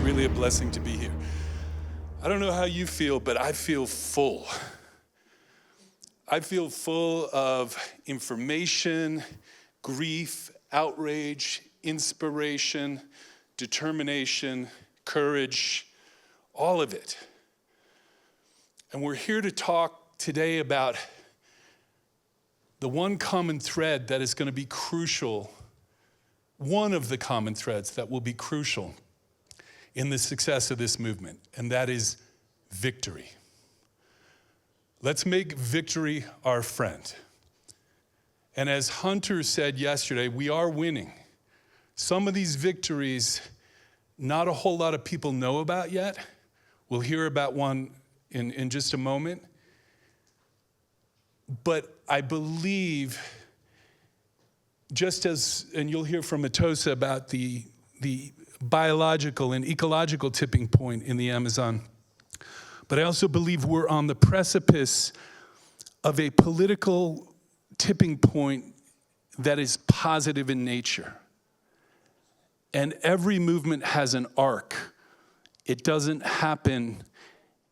really a blessing to be here. I don't know how you feel, but I feel full. I feel full of information, grief, outrage, inspiration, determination, courage, all of it. And we're here to talk today about the one common thread that is going to be crucial, one of the common threads that will be crucial in the success of this movement, and that is victory. Let's make victory our friend. And as Hunter said yesterday, we are winning. Some of these victories, not a whole lot of people know about yet. We'll hear about one in just a moment. But I believe, just as, and you'll hear from Atosa about the biological and ecological tipping point in the Amazon, but I also believe we're on the precipice of a political tipping point that is positive in nature. And every movement has an arc. It doesn't happen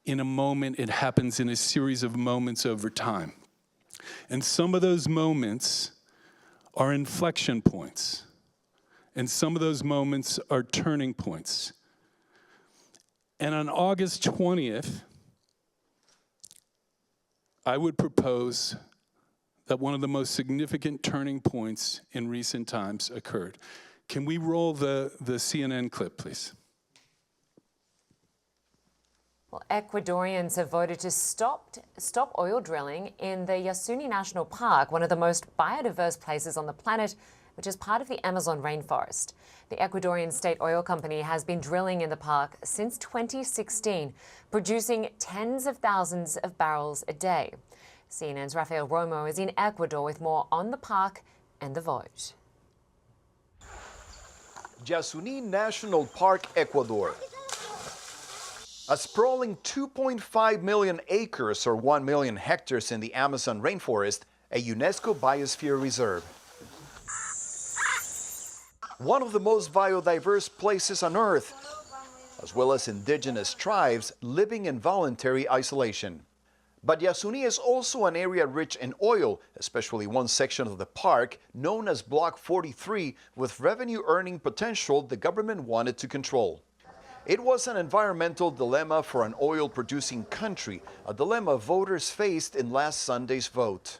in a moment, it happens in a series of moments over time. And some of those moments are inflection points. And some of those moments are turning points. And on August 20th, I would propose that one of the most significant turning points in recent times occurred. Can we roll the CNN clip, please? Well, Ecuadorians have voted to stop oil drilling in the Yasuni National Park, one of the most biodiverse places on the planet, which is part of the Amazon rainforest. The Ecuadorian state oil company has been drilling in the park since 2016, producing tens of thousands of barrels a day. CNN's Rafael Romo is in Ecuador with more on the park and the vote. Yasuni National Park, Ecuador. A sprawling 2.5 million acres or 1 million hectares in the Amazon rainforest, a UNESCO Biosphere Reserve. One of the most biodiverse places on Earth, as well as indigenous tribes living in voluntary isolation. But Yasuni is also an area rich in oil, especially one section of the park known as Block 43, with revenue-earning potential the government wanted to control. It was an environmental dilemma for an oil-producing country, a dilemma voters faced in last Sunday's vote.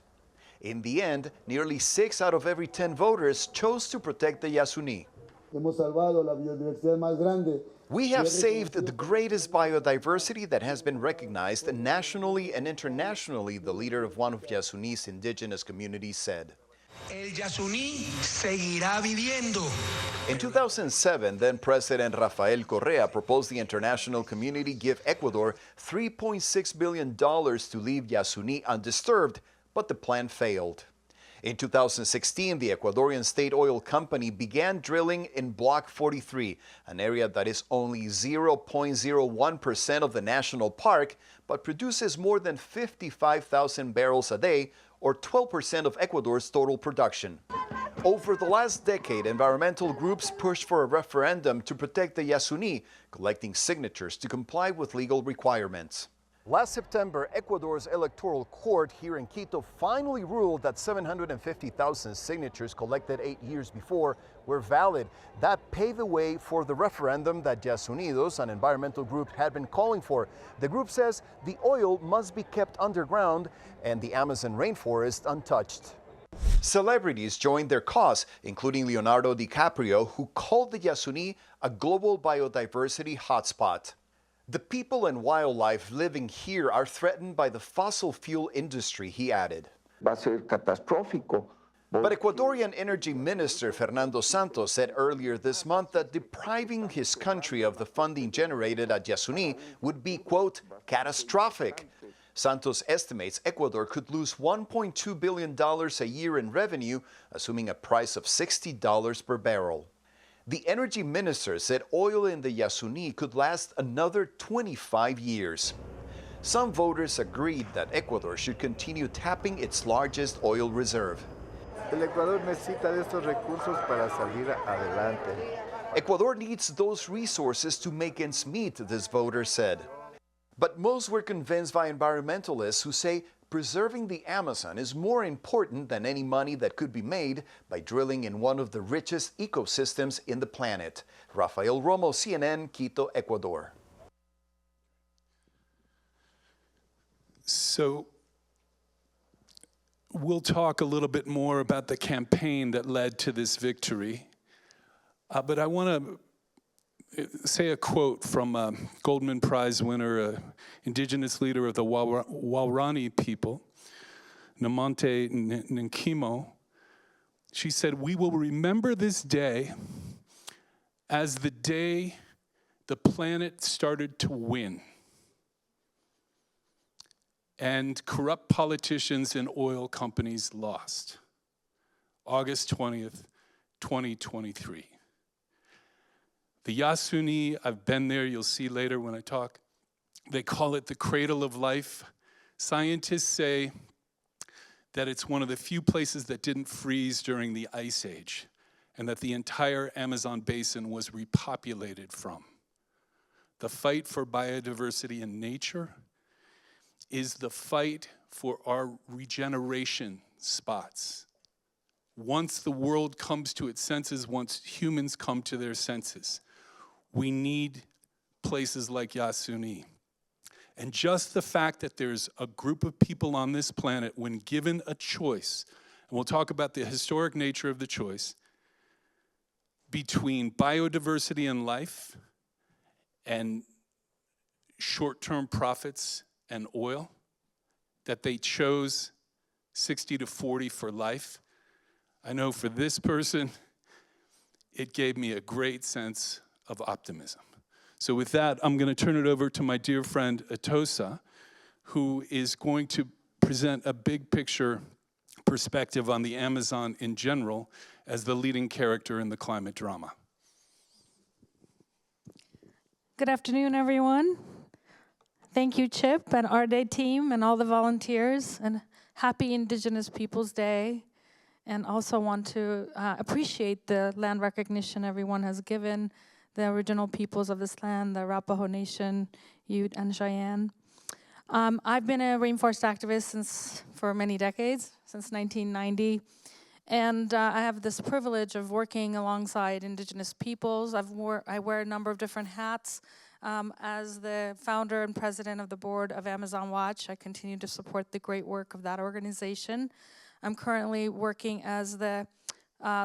In the end, nearly 6 out of every 10 voters chose to protect the Yasuni. We have saved the greatest biodiversity that has been recognized nationally and internationally, the leader of one of Yasuni's indigenous communities said. El Yasuni seguirá viviendo. In 2007, then-President Rafael Correa proposed the international community give Ecuador $3.6 billion to leave Yasuni undisturbed, but the plan failed. In 2016, the Ecuadorian state oil company began drilling in Block 43, an area that is only 0.01% of the national park, but produces more than 55,000 barrels a day, or 12% of Ecuador's total production. Over the last decade, environmental groups pushed for a referendum to protect the Yasuni, collecting signatures to comply with legal requirements. Last September, Ecuador's electoral court here in Quito finally ruled that 750,000 signatures collected 8 years before were valid. That paved the way for the referendum that Yasunidos, an environmental group, had been calling for. The group says the oil must be kept underground and the Amazon rainforest untouched. Celebrities joined their cause, including Leonardo DiCaprio, who called the Yasuni a global biodiversity hotspot. The people and wildlife living here are threatened by the fossil fuel industry, he added. Va a ser catastrófico. But Ecuadorian Energy Minister Fernando Santos said earlier this month that depriving his country of the funding generated at Yasuni would be, quote, catastrophic. Santos estimates Ecuador could lose $1.2 billion a year in revenue, assuming a price of $60 per barrel. The energy minister said oil in the Yasuni could last another 25 years. Some voters agreed that Ecuador should continue tapping its largest oil reserve. El Ecuador necesita de estos recursos para salir adelante. Ecuador needs those resources to make ends meet, this voter said. But most were convinced by environmentalists who say preserving the Amazon is more important than any money that could be made by drilling in one of the richest ecosystems in the planet. Rafael Romo, CNN, Quito, Ecuador. So we'll talk a little bit more about the campaign that led to this victory. But I want to say a quote from a Goldman Prize winner, an indigenous leader of the Waorani people, Namonte Nkimo. She said, "We will remember this day as the day the planet started to win, and corrupt politicians and oil companies lost. August 20th, 2023. The Yasuni, I've been there, you'll see later when I talk, they call it the cradle of life. Scientists say that it's one of the few places that didn't freeze during the Ice Age, and that the entire Amazon basin was repopulated from. The fight for biodiversity and nature is the fight for our regeneration spots. Once the world comes to its senses, once humans come to their senses, we need places like Yasuni. And just the fact that there's a group of people on this planet, when given a choice, and we'll talk about the historic nature of the choice, between biodiversity and life and short-term profits and oil, that they chose 60 to 40 for life. I know for this person, it gave me a great sense of optimism. So with that, I'm going to turn it over to my dear friend Atosa, who is going to present a big picture perspective on the Amazon in general as the leading character in the climate drama. Good afternoon, everyone. Thank you, Chip, and AREDAY team, and all the volunteers, and happy Indigenous Peoples Day. And also want to appreciate the land recognition everyone has given the original peoples of this land, the Arapaho Nation, Ute, and Cheyenne. I've been a rainforest activist for many decades, since 1990. And I have this privilege of working alongside Indigenous peoples. I wear a number of different hats. As the founder and president of the board of Amazon Watch, I continue to support the great work of that organization. I'm currently working as the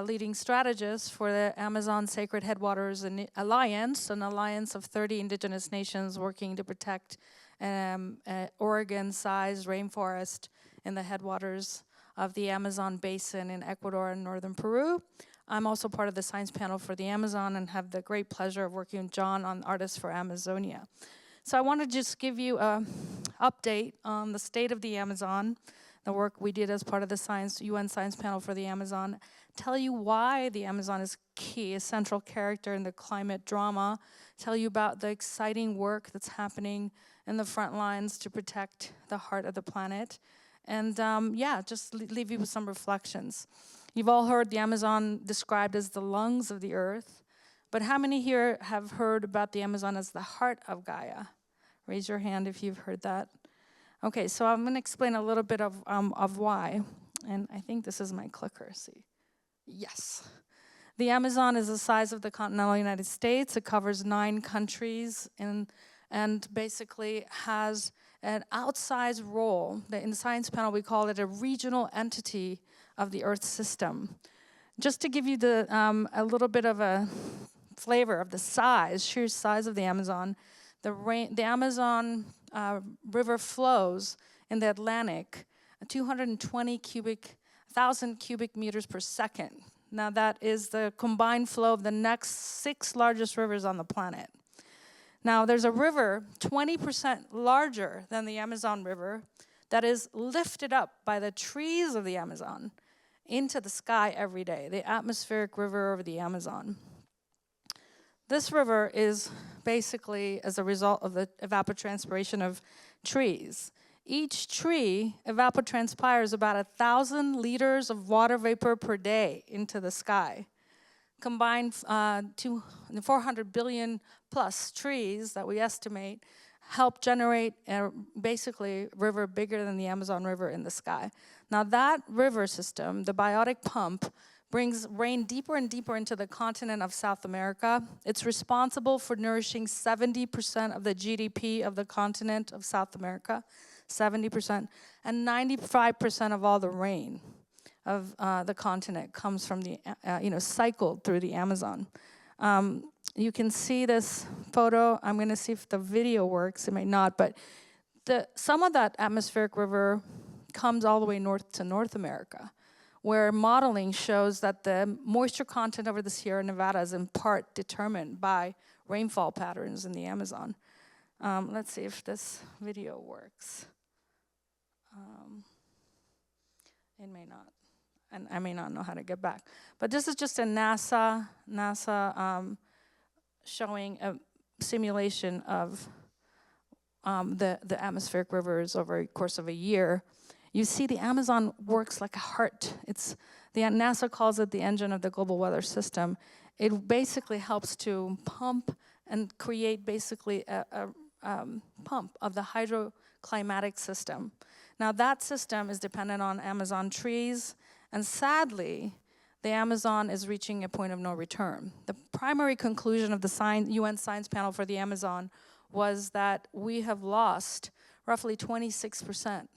leading strategist for the Amazon Sacred Headwaters Alliance, an alliance of 30 indigenous nations working to protect Oregon-sized rainforest in the headwaters of the Amazon basin in Ecuador and northern Peru. I'm also part of the science panel for the Amazon and have the great pleasure of working with John on Artists for Amazonia. So I want to just give you an update on the state of the Amazon, the work we did as part of the UN Science Panel for the Amazon, tell you why the Amazon is key, a central character in the climate drama, tell you about the exciting work that's happening in the front lines to protect the heart of the planet, and just leave you with some reflections. You've all heard the Amazon described as the lungs of the earth, but how many here have heard about the Amazon as the heart of Gaia? Raise your hand if you've heard that. Okay, so I'm going to explain a little bit of why, and I think this is my clicker, see. Yes. The Amazon is the size of the continental United States. It covers 9 countries and basically has an outsized role. In the science panel, we call it a regional entity of the Earth system. Just to give you a little bit of a flavor of the sheer size of the Amazon, the Amazon river flows in the Atlantic 220,000 cubic meters per second. Now that is the combined flow of the next 6 largest rivers on the planet. Now there's a river 20% larger than the Amazon River that is lifted up by the trees of the Amazon into the sky every day, the atmospheric river over the Amazon. This river is basically as a result of the evapotranspiration of trees. Each tree evapotranspires about 1,000 liters of water vapor per day into the sky. combined 400 billion plus trees that we estimate help generate basically a river bigger than the Amazon River in the sky. Now that river system, the biotic pump, brings rain deeper and deeper into the continent of South America. It's responsible for nourishing 70% of the GDP of the continent of South America, 70%, and 95% of all the rain of the continent comes from the, cycled through the Amazon. You can see this photo. I'm gonna see if the video works, it may not, but some of that atmospheric river comes all the way north to North America, where modeling shows that the moisture content over the Sierra Nevada is in part determined by rainfall patterns in the Amazon. Let's see if this video works. It may not, and I may not know how to get back. But this is just a NASA showing a simulation of the atmospheric rivers over a course of a year. You see the Amazon works like a heart. NASA calls it the engine of the global weather system. It basically helps to pump and create basically a pump of the hydroclimatic system. Now that system is dependent on Amazon trees, and sadly, the Amazon is reaching a point of no return. The primary conclusion of the UN Science Panel for the Amazon was that we have lost roughly 26%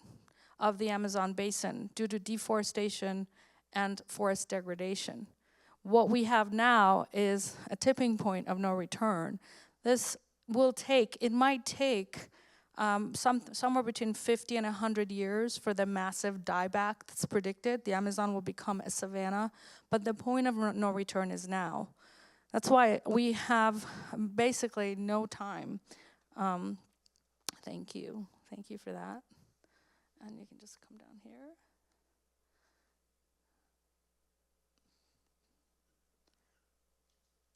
of the Amazon basin due to deforestation and forest degradation. What we have now is a tipping point of no return. This might take somewhere between 50 and 100 years for the massive dieback that's predicted. The Amazon will become a savanna, but the point of no return is now. That's why we have basically no time. Thank you for that. And you can just come down here.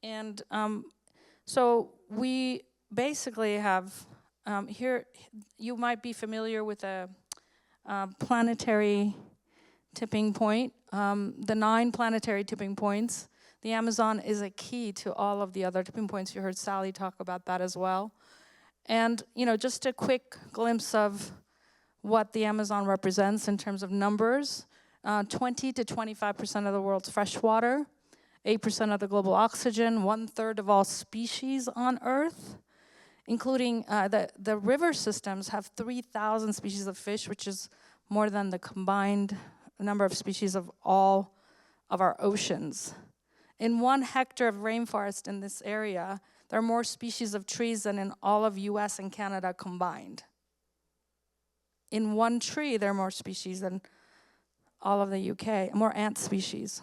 And so we basically have here, you might be familiar with a planetary tipping point. The 9 planetary tipping points. The Amazon is a key to all of the other tipping points. You heard Sally talk about that as well. And just a quick glimpse of what the Amazon represents in terms of numbers. 20 to 25% of the world's fresh water, 8% of the global oxygen, 1/3 of all species on Earth, including the river systems have 3,000 species of fish, which is more than the combined number of species of all of our oceans. In 1 hectare of rainforest in this area, there are more species of trees than in all of US and Canada combined. In 1 tree, there are more species than all of the UK, more ant species.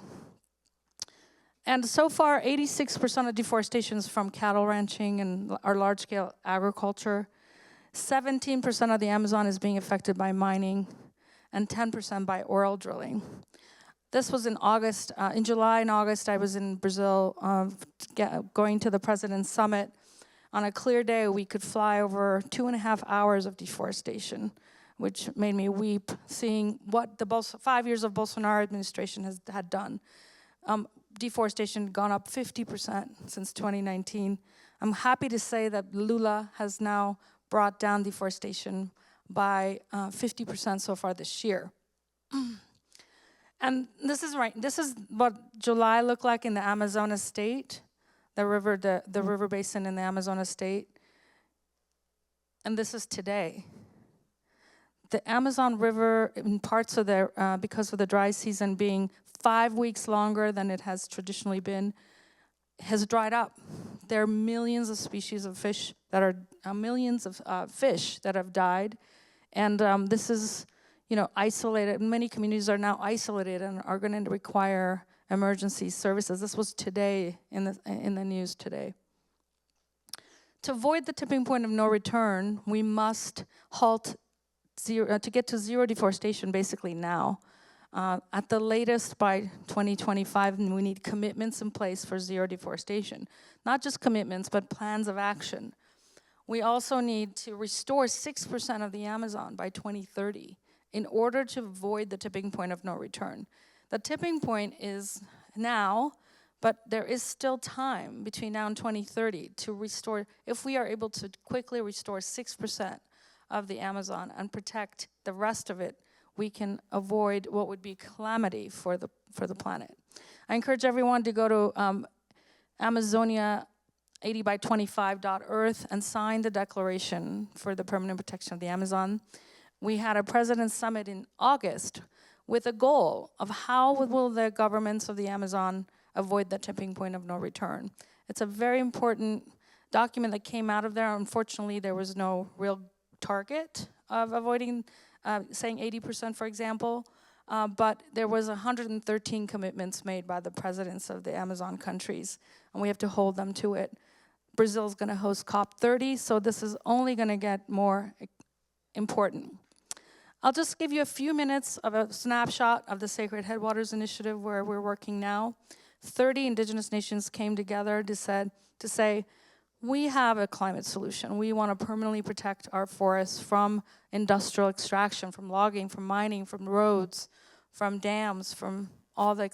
And so far, 86% of deforestation is from cattle ranching and our large-scale agriculture. 17% of the Amazon is being affected by mining, and 10% by oil drilling. This was in August. In July and August, I was in Brazil going to the President's Summit. On a clear day, we could fly over 2.5 hours of deforestation, which made me weep, seeing what the 5 years of Bolsonaro administration had done. Deforestation gone up 50% since 2019. I'm happy to say that Lula has now brought down deforestation by 50% so far this year. And this is right. This is what July looked like in the Amazonas state, the river basin in the Amazonas state. And this is today. The Amazon River, in parts of the, because of the dry season being 5 weeks longer than it has traditionally been, has dried up. There are millions of species of fish that are, millions of fish that have died. And this is, isolated. Many communities are now isolated and are going to require emergency services. This was today, in the news today. To avoid the tipping point of no return, we must halt to get to zero deforestation basically now. At the latest by 2025, we need commitments in place for zero deforestation. Not just commitments, but plans of action. We also need to restore 6% of the Amazon by 2030 in order to avoid the tipping point of no return. The tipping point is now, But there is still time between now and 2030 to restore, if we are able to quickly restore 6% of the Amazon and protect the rest of it, we can avoid what would be calamity for the planet. I encourage everyone to go to Amazonia 80by25.earth and sign the declaration for the permanent protection of the Amazon. We had a President's Summit in August with a goal of how will the governments of the Amazon avoid the tipping point of no return. It's a very important document that came out of there. Unfortunately, there was no real target of avoiding, saying 80%, for example, but there was 113 commitments made by the presidents of the Amazon countries, and we have to hold them to it. Brazil's gonna host COP30, so this is only gonna get more important. I'll just give you a few minutes of a snapshot of the Sacred Headwaters Initiative where we're working now. 30 indigenous nations came together to say, we have a climate solution. We want to permanently protect our forests from industrial extraction, from logging, from mining, from roads, from dams, from all the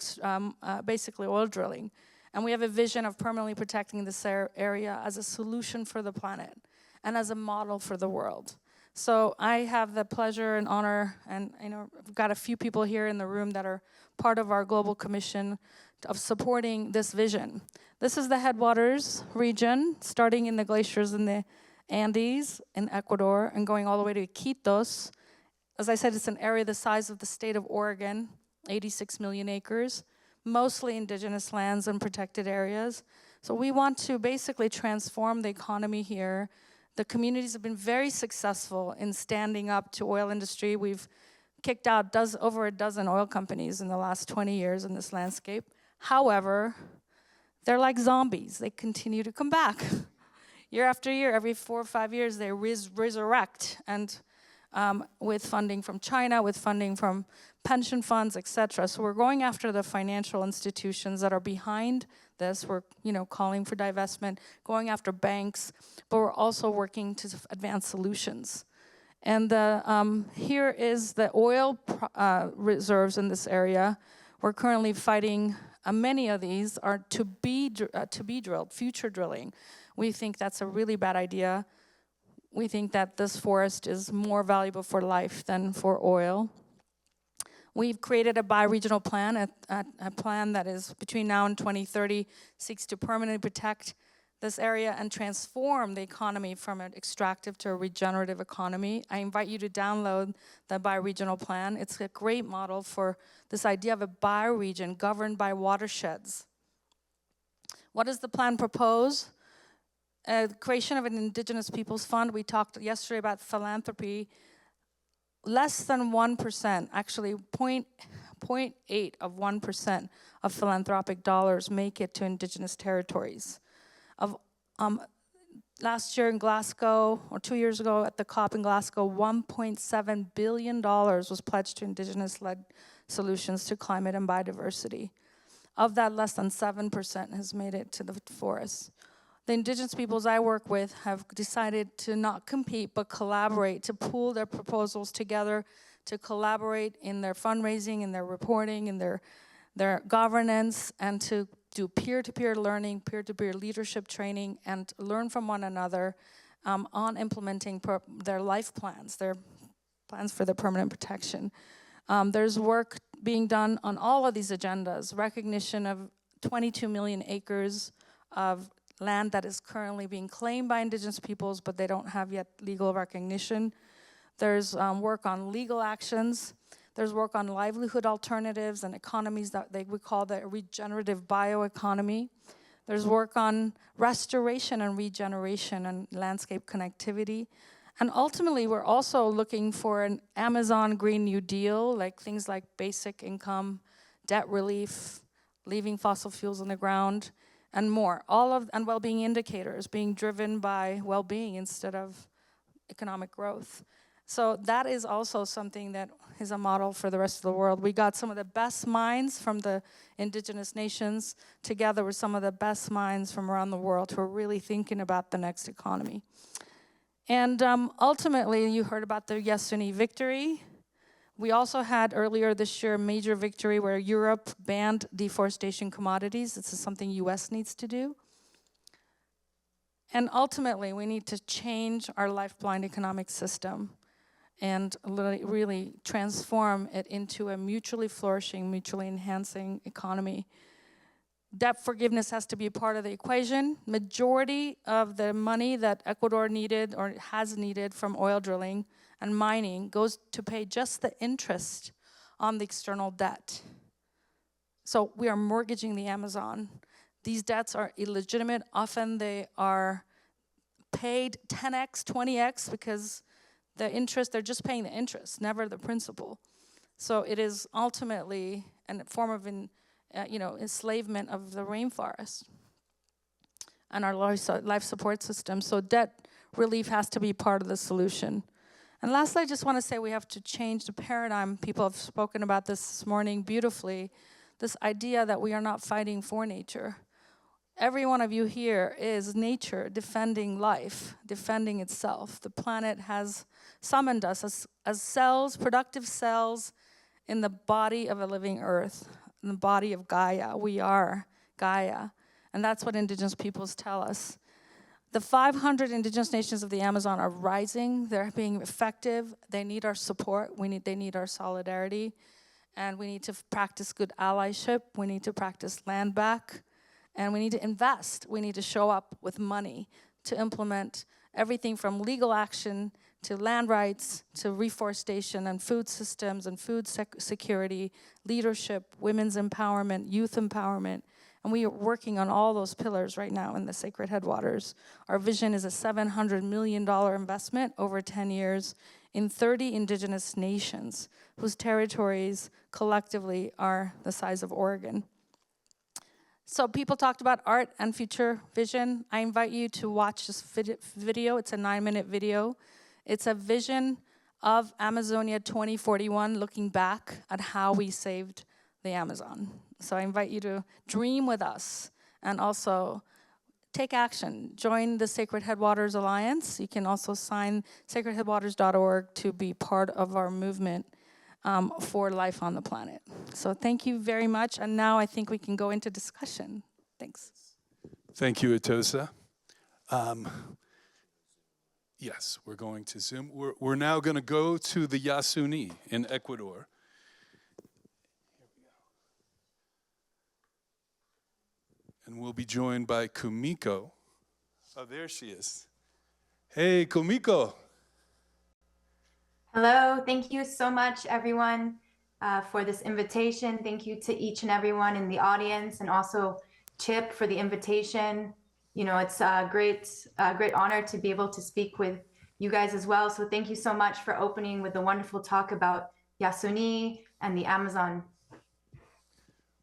basically oil drilling. And we have a vision of permanently protecting this area as a solution for the planet and as a model for the world. So I have the pleasure and honor, and I've got a few people here in the room that are part of our global commission of supporting this vision. This is the Headwaters region, starting in the glaciers in the Andes in Ecuador and going all the way to Iquitos. As I said, it's an area the size of the state of Oregon, 86 million acres, mostly indigenous lands and protected areas. So we want to basically transform the economy here. The communities have been very successful in standing up to oil industry. We've kicked out over a dozen oil companies in the last 20 years in this landscape. However, they're like zombies. They continue to come back. Year after year, every 4 or 5 years, they resurrect, and with funding from China, with funding from pension funds, etc. So we're going after the financial institutions that are behind this. We're calling for divestment, going after banks, but we're also working to advance solutions. And here is the oil reserves in this area. We're currently fighting. Many of these are to be drilled, future drilling. We think that's a really bad idea. We think that this forest is more valuable for life than for oil. We've created a bioregional plan, a plan that is between now and 2030, seeks to permanently protect this area and transform the economy from an extractive to a regenerative economy. I invite you to download the bioregional plan. It's a great model for this idea of a bioregion governed by watersheds. What does the plan propose? Creation of an Indigenous Peoples Fund. We talked yesterday about philanthropy. Less than 1%, actually 0.8 of 1% of philanthropic dollars make it to Indigenous territories. Last year in Glasgow, or 2 years ago at the COP in Glasgow, $1.7 billion was pledged to Indigenous-led solutions to climate and biodiversity. Of that, less than 7% has made it to the forests. The Indigenous peoples I work with have decided to not compete, but collaborate, to pool their proposals together, to collaborate in their fundraising, in their reporting, in their governance, and to do peer-to-peer learning, peer-to-peer leadership training, and learn from one another on implementing their life plans, their plans for the permanent protection. There's work being done on all of these agendas, recognition of 22 million acres of land that is currently being claimed by Indigenous peoples, but they don't have yet legal recognition. There's work on legal actions. There's work on livelihood alternatives and economies that we call the regenerative bioeconomy. There's work on restoration and regeneration and landscape connectivity. And ultimately, we're also looking for an Amazon Green New Deal, like things like basic income, debt relief, leaving fossil fuels in the ground, and more. And well-being indicators being driven by well-being instead of economic growth. So that is also something that is a model for the rest of the world. We got some of the best minds from the Indigenous nations together with some of the best minds from around the world who are really thinking about the next economy. And ultimately, you heard about the Yasuni victory. We also had earlier this year a major victory where Europe banned deforestation commodities. This is something US needs to do. And ultimately, we need to change our life-blind economic system and really transform it into a mutually flourishing, mutually enhancing economy. Debt forgiveness has to be a part of the equation. Majority of the money that Ecuador needed or has needed from oil drilling and mining goes to pay just the interest on the external debt. So we are mortgaging the Amazon. These debts are illegitimate. Often they are paid 10x, 20x because the interest, they're just paying the interest, never the principal. So it is ultimately a form of enslavement of the rainforest and our life support system. So debt relief has to be part of the solution. And lastly, I just want to say we have to change the paradigm. People have spoken about this morning beautifully, this idea that we are not fighting for nature. Every one of you here is nature defending life, defending itself. The planet has summoned us as cells, productive cells in the body of a living earth, in the body of Gaia. We are Gaia. And that's what indigenous peoples tell us. The 500 indigenous nations of the Amazon are rising. They're being effective. They need our support. They need our solidarity. And we need to practice good allyship. We need to practice land back. And we need to invest. We need to show up with money to implement everything from legal action to land rights to reforestation and food systems and food security, leadership, women's empowerment, youth empowerment. And we are working on all those pillars right now in the Sacred Headwaters. Our vision is a $700 million investment over 10 years in 30 indigenous nations whose territories collectively are the size of Oregon. So people talked about art and future vision. I invite you to watch this video. It's a 9-minute video. It's a vision of Amazonia 2041, looking back at how we saved the Amazon. So I invite you to dream with us and also take action. Join the Sacred Headwaters Alliance. You can also sign sacredheadwaters.org to be part of our movement for life on the planet. So thank you very much. And now I think we can go into discussion. Thanks. Thank you, Atosa. Yes, we're going to Zoom. We're now going to go to the Yasuni in Ecuador. And we'll be joined by Kumiko. Oh, there she is. Hey, Kumiko. Hello, thank you so much, everyone, for this invitation. Thank you to each and everyone in the audience, and also Chip for the invitation. You know, it's a great honor to be able to speak with you guys as well. So thank you so much for opening with a wonderful talk about Yasuni and the Amazon.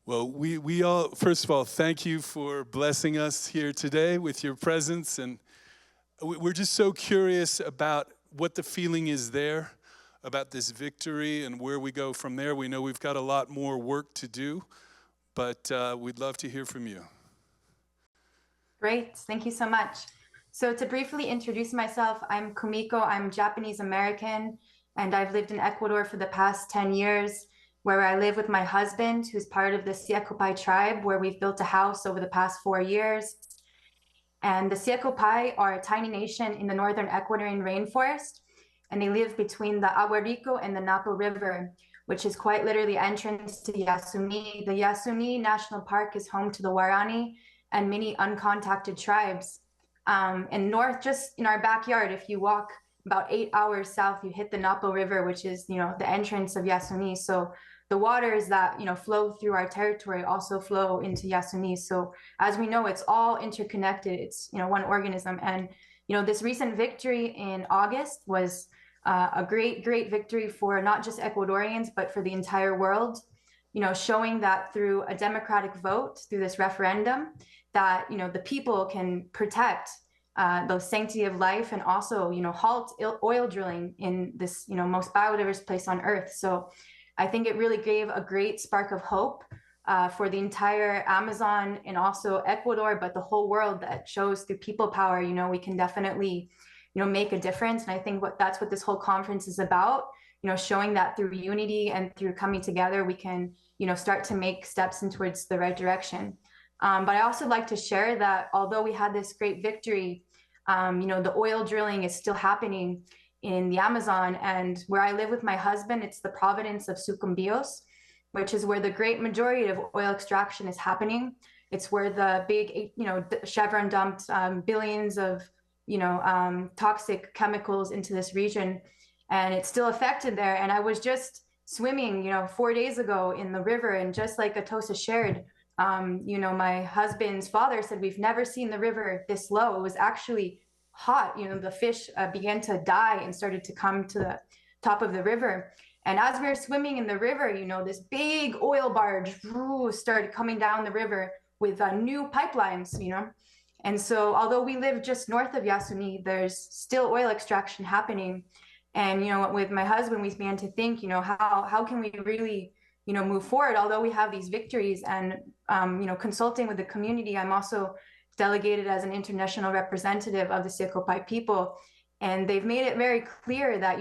Well, we all, first of all, thank you for blessing us here today with your presence. And we're just so curious about what the feeling is there about this victory and where we go from there. We know we've got a lot more work to do, but we'd love to hear from you. Great, thank you so much. So to briefly introduce myself, I'm Kumiko. I'm Japanese American, and I've lived in Ecuador for the past 10 years, where I live with my husband, who's part of the Chiricahua tribe, where we've built a house over the past 4 years. And the Chiricahua are a tiny nation in the northern Ecuadorian rainforest, and they live between the Agua Rico and the Napo River, which is quite literally the entrance to Yasuni. The Yasuni National Park is home to the Guarani and many uncontacted tribes. And north, just in our backyard, if you walk about 8 hours south, you hit the Napo River, which is, you know, the entrance of Yasuni. So the waters that, you know, flow through our territory also flow into Yasuni. So as we know, it's all interconnected. It's, you know, one organism. And, you know, this recent victory in August was a great victory for not just Ecuadorians, but for the entire world, you know, showing that through a democratic vote, through this referendum, that, you know, the people can protect the sanctity of life and also, you know, halt oil drilling in this, you know, most biodiverse place on earth. So I think it really gave a great spark of hope for the entire Amazon and also Ecuador, but the whole world, that shows through people power, you know, we can definitely, you know, make a difference. And I think that's what this whole conference is about, showing that through unity and through coming together, we can, start to make steps in towards the right direction. But I also like to share that although we had this great victory, the oil drilling is still happening in the Amazon. And where I live with my husband, it's the province of Sucumbíos, which is where the great majority of oil extraction is happening. It's where the big, Chevron dumped billions of, toxic chemicals into this region, and it's still affected there. And I was just swimming, 4 days ago in the river, and just like Atosa shared, my husband's father said, we've never seen the river this low. It was actually hot. The fish began to die and started to come to the top of the river. And as we were swimming in the river, this big oil barge started coming down the river with new pipelines, And so although we live just north of Yasuni, there's still oil extraction happening. And, with my husband, we began to think, how can we really, move forward, although we have these victories. And, consulting with the community, I'm also delegated as an international representative of the Chiricahua people. And they've made it very clear that,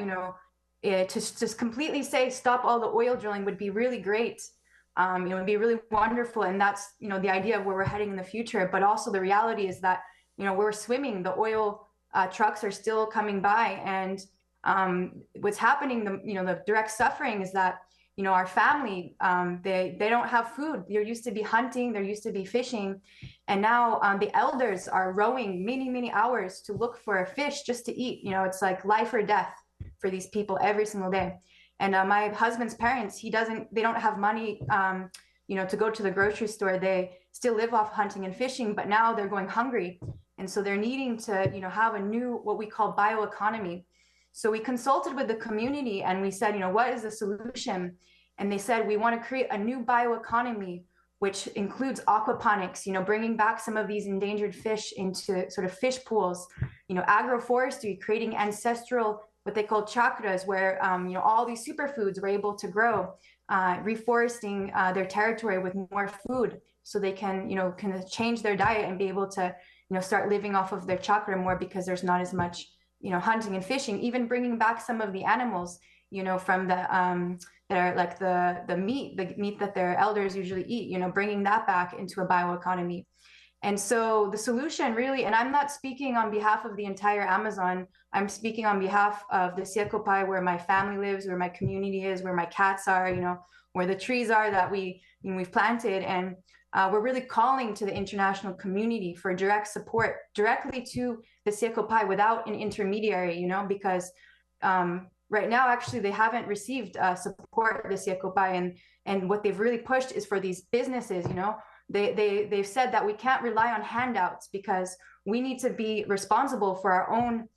to just completely say stop all the oil drilling would be really great. It'd be really wonderful. And that's, the idea of where we're heading in the future. But also the reality is that, we're swimming, the oil trucks are still coming by. And what's happening, the direct suffering is that, our family, they don't have food. There used to be hunting, there used to be fishing. And now the elders are rowing many, many hours to look for a fish just to eat. It's like life or death for these people every single day. And my husband's parents, they don't have money, to go to the grocery store. They still live off hunting and fishing, but now they're going hungry. And so they're needing to, have a new, what we call bioeconomy. So we consulted with the community and we said, what is the solution? And they said, we want to create a new bioeconomy, which includes aquaponics, bringing back some of these endangered fish into sort of fish pools, agroforestry, creating ancestral, what they call chakras, where, all these superfoods were able to grow, reforesting their territory with more food so they can, can change their diet and be able to, start living off of their chakra more because there's not as much, hunting and fishing, even bringing back some of the animals, from the, that are like the meat that their elders usually eat, bringing that back into a bioeconomy. And so the solution really, and I'm not speaking on behalf of the entire Amazon, I'm speaking on behalf of the Chiricahua, where my family lives, where my community is, where my cats are, where the trees are that we've planted. And we're really calling to the international community for direct support directly to the Chiricahua without an intermediary, because right now, actually, they haven't received support of the Chiricahua, and what they've really pushed is for these businesses, they've said that we can't rely on handouts because we need to be responsible for our own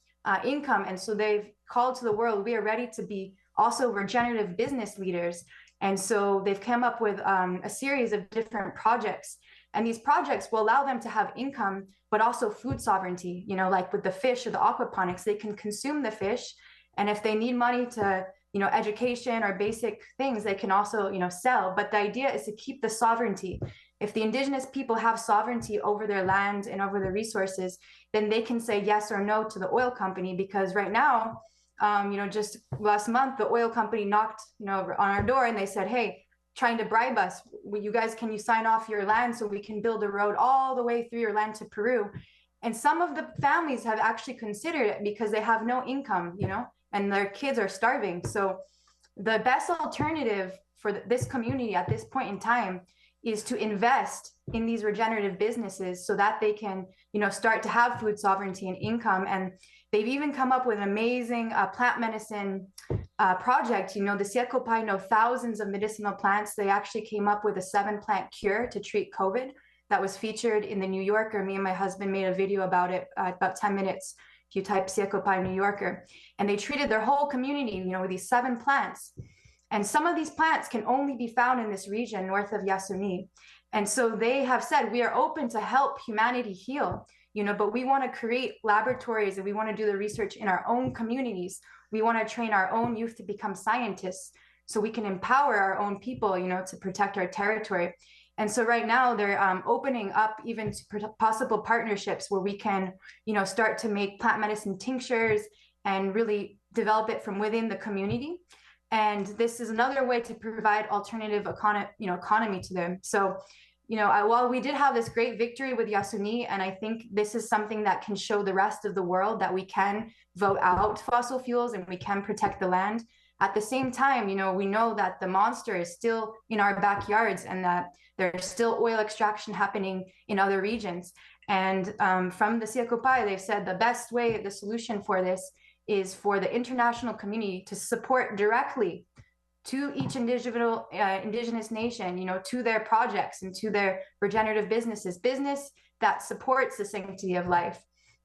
income. And so they've called to the world, we are ready to be also regenerative business leaders. And so they've come up with a series of different projects. And these projects will allow them to have income, but also food sovereignty, like with the fish or the aquaponics, they can consume the fish. And if they need money to, education or basic things, they can also, sell. But the idea is to keep the sovereignty. If the indigenous people have sovereignty over their land and over their resources, then they can say yes or no to the oil company. Because right now, just last month, the oil company knocked, on our door and they said, hey, trying to bribe us. Can you sign off your land so we can build a road all the way through your land to Peru? And some of the families have actually considered it because they have no income, and their kids are starving. So the best alternative for this community at this point in time is to invest in these regenerative businesses so that they can, start to have food sovereignty and income. And they've even come up with an amazing plant medicine project. The Chiricahua know thousands of medicinal plants. They actually came up with a 7-plant cure to treat COVID that was featured in the New Yorker. Me and my husband made a video about it, about 10 minutes. If you type Chiricahua New Yorker, and they treated their whole community, with these 7 plants. And some of these plants can only be found in this region north of Yasuni. And so they have said, we are open to help humanity heal, but we want to create laboratories and we want to do the research in our own communities. We want to train our own youth to become scientists so we can empower our own people, to protect our territory. And so right now they're opening up even to possible partnerships where we can, start to make plant medicine tinctures and really develop it from within the community. And this is another way to provide alternative economy to them. So, while we did have this great victory with Yasuni, and I think this is something that can show the rest of the world that we can vote out fossil fuels and we can protect the land. At the same time, we know that the monster is still in our backyards and that there's still oil extraction happening in other regions. And from the Chiricahua, they've said the best way, the solution for this is for the international community to support directly to each indigenous nation, to their projects and to their regenerative business that supports the sanctity of life.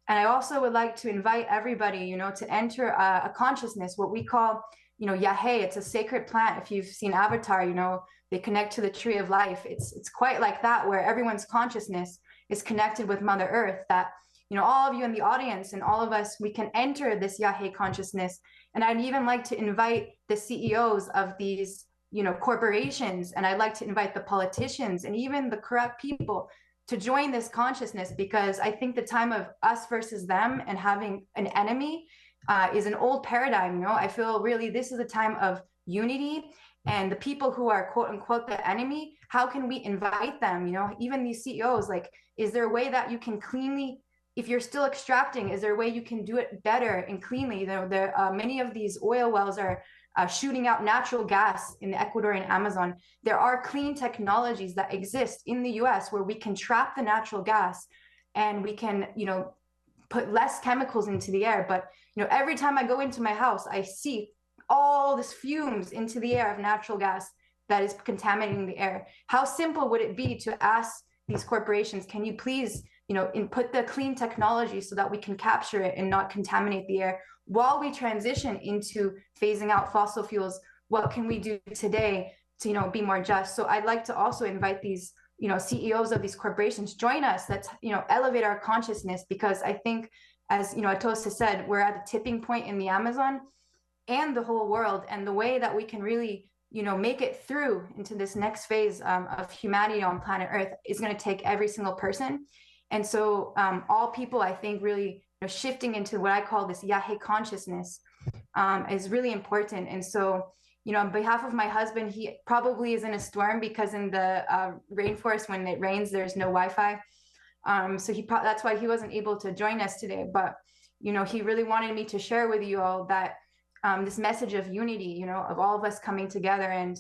And I also would like to invite everybody, to enter a consciousness, what we call, Yahe. It's a sacred plant. If you've seen Avatar, they connect to the tree of life. It's quite like that, where everyone's consciousness is connected with Mother Earth, that all of you in the audience and all of us, we can enter this Yahe consciousness. And I'd even like to invite the CEOs of these, corporations, and I'd like to invite the politicians and even the corrupt people to join this consciousness, because I think the time of us versus them and having an enemy is an old paradigm. I feel really this is a time of unity, and the people who are quote unquote the enemy, how can we invite them? Even these CEOs, like, is there a way that you can cleanly, if you're still extracting, is there a way you can do it better and cleanly? Many of these oil wells are shooting out natural gas in the Ecuadorian Amazon. There are clean technologies that exist in the US where we can trap the natural gas and we can, put less chemicals into the air. But, every time I go into my house, I see all this fumes into the air of natural gas that is contaminating the air. How simple would it be to ask these corporations, can you please input the clean technology so that we can capture it and not contaminate the air while we transition into phasing out fossil fuels? What can we do today to, be more just? So I'd like to also invite these, CEOs of these corporations, join us. Let's, elevate our consciousness, because I think, as, Atosa said, we're at a tipping point in the Amazon and the whole world. And the way that we can really, make it through into this next phase of humanity on planet Earth is going to take every single person. And so all people, I think, really shifting into what I call this Yahe consciousness is really important. And so, on behalf of my husband, he probably is in a storm, because in the rainforest, when it rains, there's no Wi-Fi. So that's why he wasn't able to join us today. But, he really wanted me to share with you all that this message of unity, of all of us coming together. And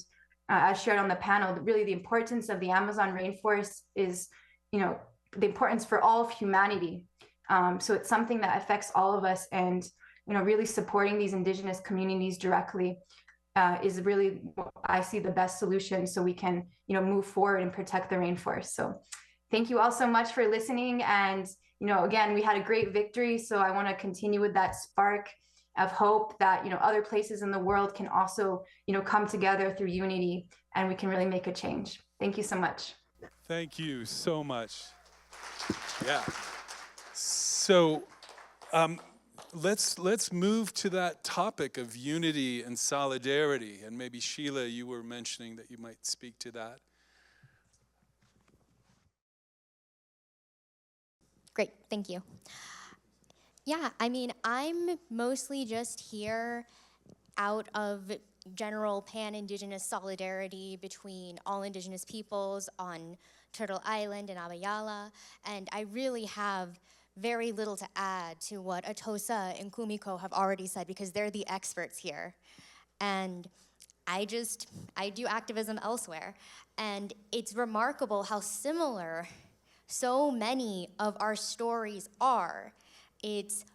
as shared on the panel, really the importance of the Amazon rainforest is, the importance for all of humanity. So it's something that affects all of us, and really supporting these indigenous communities directly is really, I see, the best solution, so we can move forward and protect the rainforest. So thank you all so much for listening. And again, we had a great victory, so I want to continue with that spark of hope that other places in the world can also come together through unity, and we can really make a change. Thank you so much. Thank you so much. Yeah. So let's move to that topic of unity and solidarity. And maybe Sheelah, you were mentioning that you might speak to that. Great, thank you. Yeah, I mean, I'm mostly just here out of general pan-Indigenous solidarity between all Indigenous peoples on Turtle Island and Abayala, and I really have very little to add to what Atosa and Kumiko have already said, because they're the experts here. And I do activism elsewhere, and it's remarkable how similar so many of our stories are. It's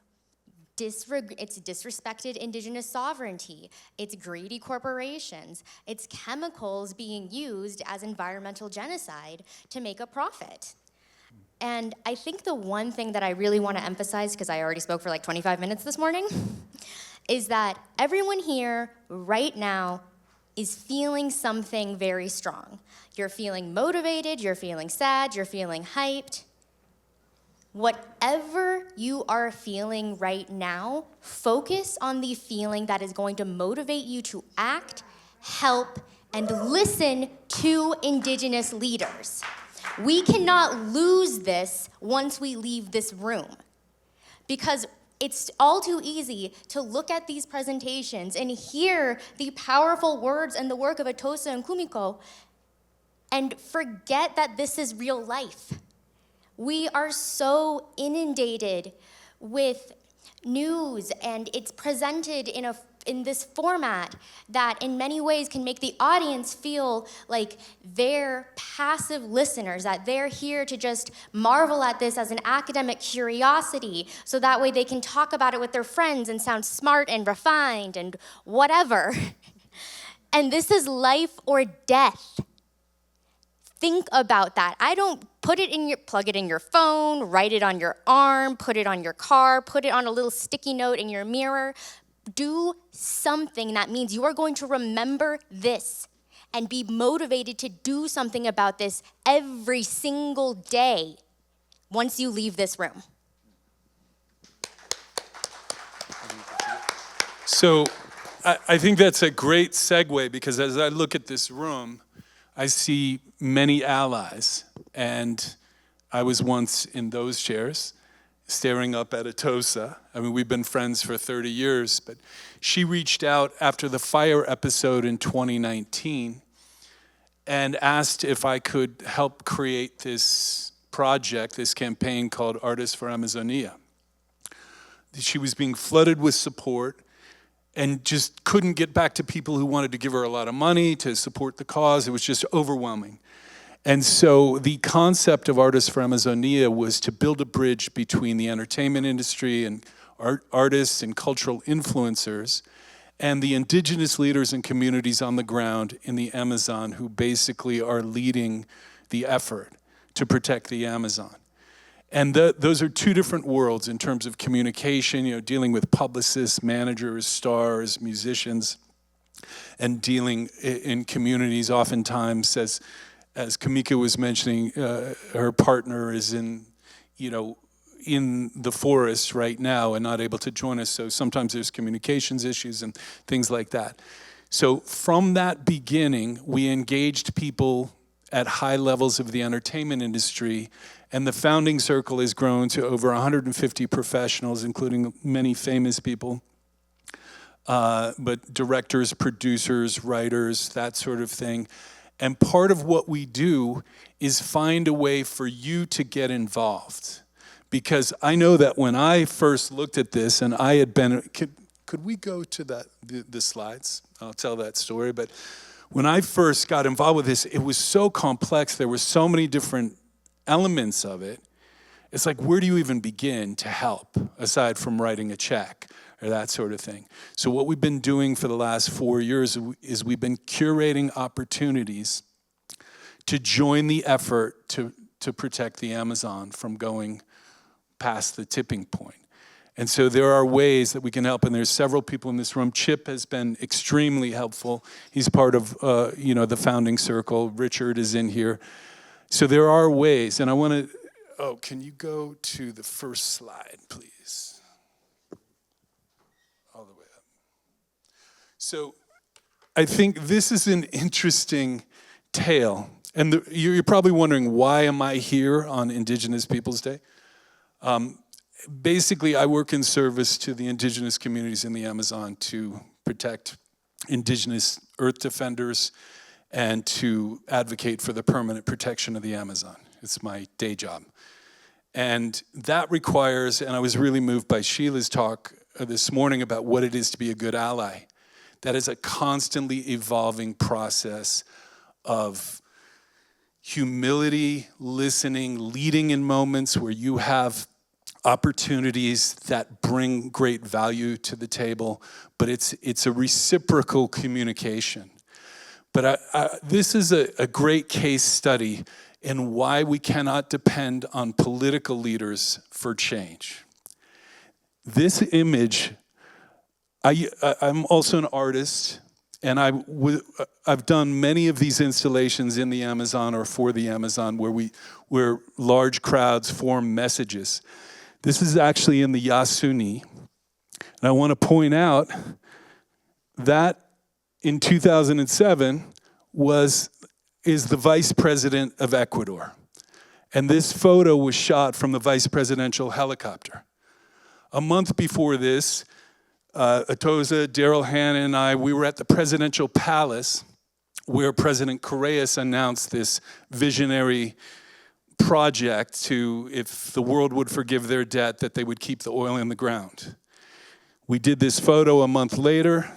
disrespected Indigenous sovereignty, it's greedy corporations, it's chemicals being used as environmental genocide to make a profit. And I think the one thing that I really want to emphasize, because I already spoke for like 25 minutes this morning, is that everyone here right now is feeling something very strong. You're feeling motivated, you're feeling sad, you're feeling hyped. Whatever you are feeling right now, focus on the feeling that is going to motivate you to act, help, and listen to Indigenous leaders. We cannot lose this once we leave this room, because it's all too easy to look at these presentations and hear the powerful words and the work of Atosa and Kumiko and forget that this is real life. We are so inundated with news, and it's presented in this format that in many ways can make the audience feel like they're passive listeners, that they're here to just marvel at this as an academic curiosity, so that way they can talk about it with their friends and sound smart and refined and whatever. And this is life or death. Think about that. I don't plug it in your phone, write it on your arm, put it on your car, put it on a little sticky note in your mirror. Do something that means you are going to remember this and be motivated to do something about this every single day once you leave this room. So I think that's a great segue, because as I look at this room, I see many allies, and I was once in those chairs, staring up at Atosa. I mean, we've been friends for 30 years, but she reached out after the fire episode in 2019 and asked if I could help create this project, this campaign called Artists for Amazonia. She was being flooded with support and just couldn't get back to people who wanted to give her a lot of money to support the cause. It was just overwhelming. And so the concept of Artists for Amazonia was to build a bridge between the entertainment industry and artists and cultural influencers and the indigenous leaders and communities on the ground in the Amazon, who basically are leading the effort to protect the Amazon. And those are two different worlds in terms of communication, dealing with publicists, managers, stars, musicians, and dealing in communities oftentimes, as Kumiko was mentioning, her partner is in the forest right now and not able to join us, so sometimes there's communications issues and things like that. So from that beginning, we engaged people at high levels of the entertainment industry, and the founding circle has grown to over 150 professionals, including many famous people, but directors, producers, writers, that sort of thing. And part of what we do is find a way for you to get involved. Because I know that when I first looked at this, and I had been, could we go to the slides? I'll tell that story. But when I first got involved with this, it was so complex. There were so many different elements of it. It's like, where do you even begin to help, aside from writing a check or that sort of thing? So what we've been doing for the last 4 years is we've been curating opportunities to join the effort to protect the Amazon from going past the tipping point. And so there are ways that we can help, and there's several people in this room. Chip has been extremely helpful. He's part of the founding circle. Richard is in here. So there are ways, and I want to, can you go to the first slide, please? All the way up. So I think this is an interesting tale. And you're probably wondering, why am I here on Indigenous Peoples Day? Basically, I work in service to the indigenous communities in the Amazon to protect indigenous earth defenders and to advocate for the permanent protection of the Amazon. It's my day job. And that requires, and I was really moved by Sheelah's talk this morning about what it is to be a good ally. That is a constantly evolving process of humility, listening, leading in moments where you have opportunities that bring great value to the table, but it's a reciprocal communication. But this is a great case study in why we cannot depend on political leaders for change. This image, I'm also an artist, and I've done many of these installations in the Amazon or for the Amazon where large crowds form messages. This is actually in the Yasuni, and I want to point out that in 2007 is the vice president of Ecuador. And this photo was shot from the vice presidential helicopter. A month before this, Atoza, Daryl Hannah, and I, we were at the presidential palace where President Correas announced this visionary project to, if the world would forgive their debt, that they would keep the oil in the ground. We did this photo a month later.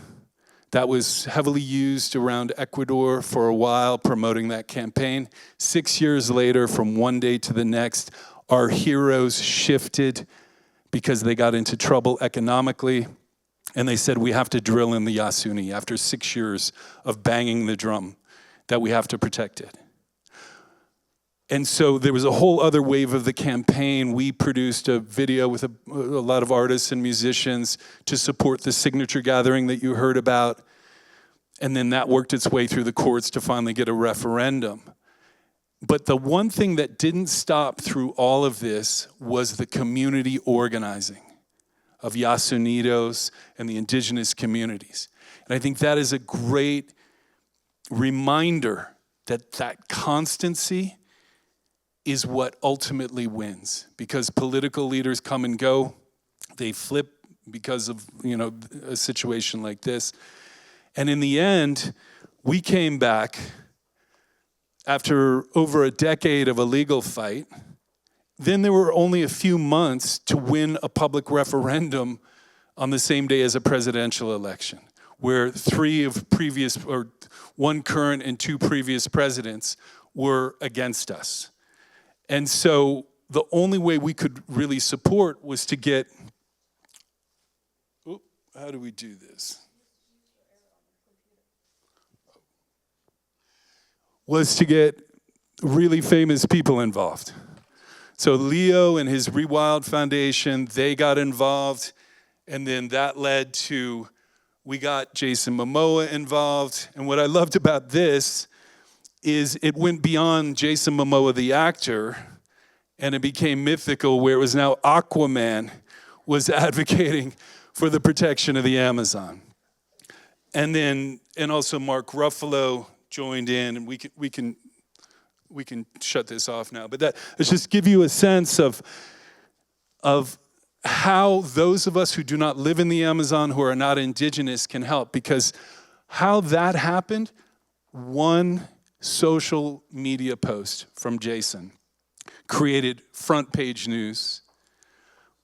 That was heavily used around Ecuador for a while, promoting that campaign. 6 years later, from one day to the next, our heroes shifted because they got into trouble economically, and they said, we have to drill in the Yasuni after 6 years of banging the drum, that we have to protect it. And so there was a whole other wave of the campaign. We produced a video with a lot of artists and musicians to support the signature gathering that you heard about. And then that worked its way through the courts to finally get a referendum. But the one thing that didn't stop through all of this was the community organizing of Yasunidos and the indigenous communities. And I think that is a great reminder that that constancy is what ultimately wins, because political leaders come and go, they flip because of, a situation like this. And in the end, we came back after over a decade of a legal fight. Then there were only a few months to win a public referendum on the same day as a presidential election, where one current and two previous presidents were against us. And so the only way we could really support was to get, how do we do this? Was to get really famous people involved. So Leo and his Rewild Foundation, they got involved, and then that led to, we got Jason Momoa involved. And what I loved about this is it went beyond Jason Momoa, the actor, and it became mythical, where it was now Aquaman was advocating for the protection of the Amazon. And also Mark Ruffalo joined in, and we can shut this off now. But let's just give you a sense of how those of us who do not live in the Amazon, who are not indigenous, can help. Because how that happened, one social media post from Jason created front page news.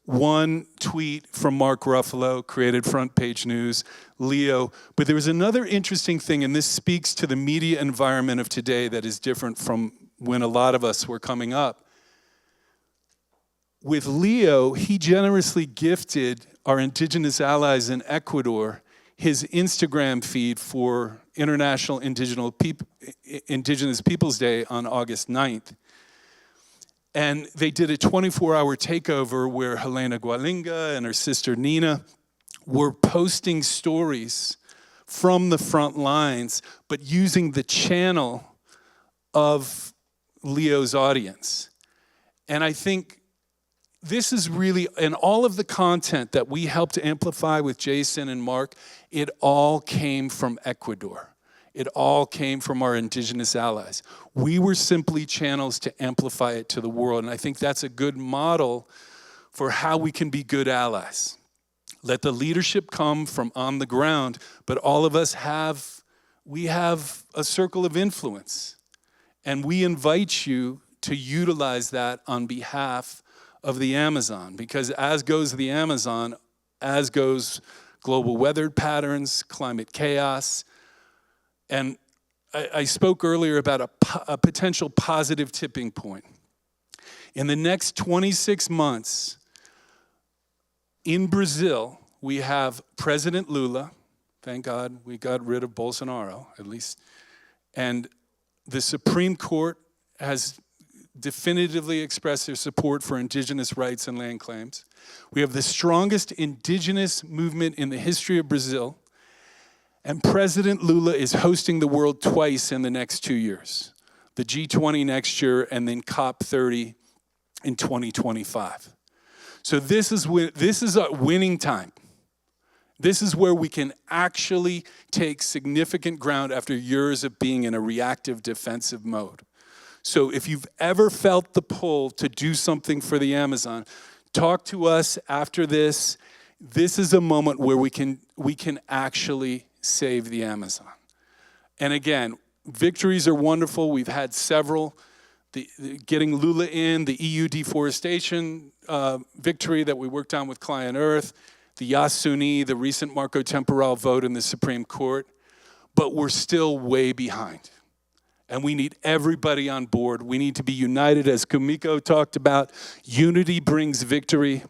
One tweet from Mark Ruffalo created front page news, Leo. But there was another interesting thing, and this speaks to the media environment of today that is different from when a lot of us were coming up. With Leo, he generously gifted our indigenous allies in Ecuador his Instagram feed for International Indigenous Peoples Day on August 9th. And they did a 24-hour takeover where Helena Gualinga and her sister Nina were posting stories from the front lines, but using the channel of Leo's audience. And I think this is really, and all of the content that we helped to amplify with Jason and Mark, it all came from Ecuador. It all came from our indigenous allies. We were simply channels to amplify it to the world. And I think that's a good model for how we can be good allies. Let the leadership come from on the ground, but all of us have a circle of influence. And we invite you to utilize that on behalf of the Amazon, because as goes the Amazon, as goes global weather patterns, climate chaos. And I spoke earlier about a potential positive tipping point. In the next 26 months, in Brazil, we have President Lula. Thank God we got rid of Bolsonaro, at least. And the Supreme Court has definitively expressed their support for indigenous rights and land claims. We have the strongest indigenous movement in the history of Brazil. And President Lula is hosting the world twice in the next 2 years. The G20 next year, and then COP30 in 2025. So this is a winning time. This is where we can actually take significant ground after years of being in a reactive defensive mode. So if you've ever felt the pull to do something for the Amazon, Talk to us after this. This is a moment where we can actually save the Amazon. And again, victories are wonderful. We've had several. Getting Lula in, the EU deforestation victory that we worked on with Client Earth, the Yasuni, the recent Marco Temporal vote in the Supreme Court. But we're still way behind. And we need everybody on board. We need to be united, as Kumiko talked about. Unity brings victory.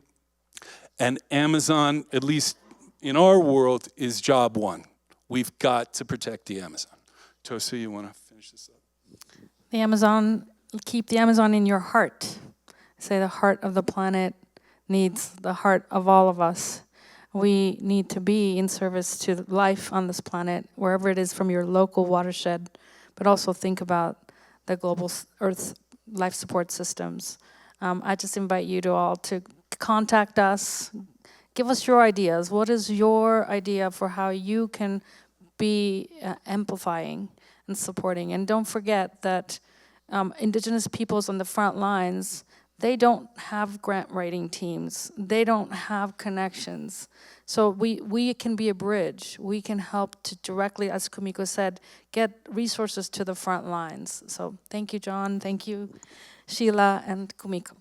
And Amazon, at least in our world, is job one. We've got to protect the Amazon. Tosi, you want to finish this up? The Amazon, keep the Amazon in your heart. Say the heart of the planet needs the heart of all of us. We need to be in service to life on this planet, wherever it is from your local watershed, but also think about the global Earth life support systems. I just invite you to all to contact us. Give us your ideas. What is your idea for how you can be amplifying and supporting? And don't forget that Indigenous peoples on the front lines, they don't have grant writing teams. They don't have connections. So we can be a bridge. We can help to directly, as Kumiko said, get resources to the front lines. So thank you, John. Thank you, Sheelah and Kumiko.